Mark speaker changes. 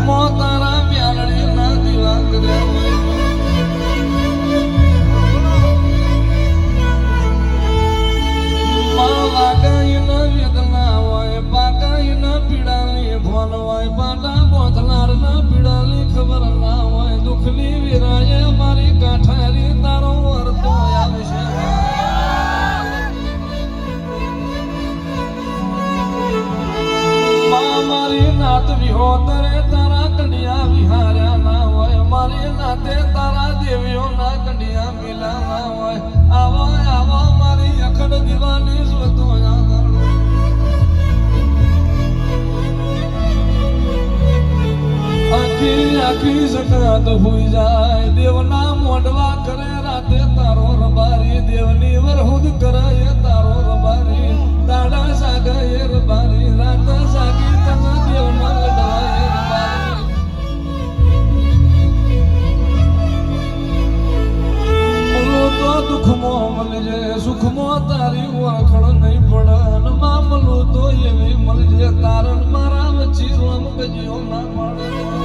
Speaker 1: दुखमो तारा म्यालड़ी ना दीवा करे माला गई न वेदना होय पाकाई न पीड़ाली भोन होय पाटा बोथनार न पीड़ाली खबर ना होय दुखली विराय मारी काठारी तारो वर्तो आवशे मारी नात विहोतरे तारा कंडिया विहार्या ना होय मारी नाते तारा देवियो ना कंडिया मिला ना होय आवा आवा मारी अखंड दीवानी सुतो यादाड़ो आखी आखी सकरात हुई जाए देवना मोडवा करे राते तारो रबारी देवनी वरहुद करे तारो रबारी दाड़ा सागे रबारी रात सागी तना देवना लड़वाए रबारी मलो तो दुख मो मल जे सुख मो तारी वाखड़ नहीं पड़ा नमा मलो तो ये भी मल जे तारण मारा वची रोम गजियो ना मारे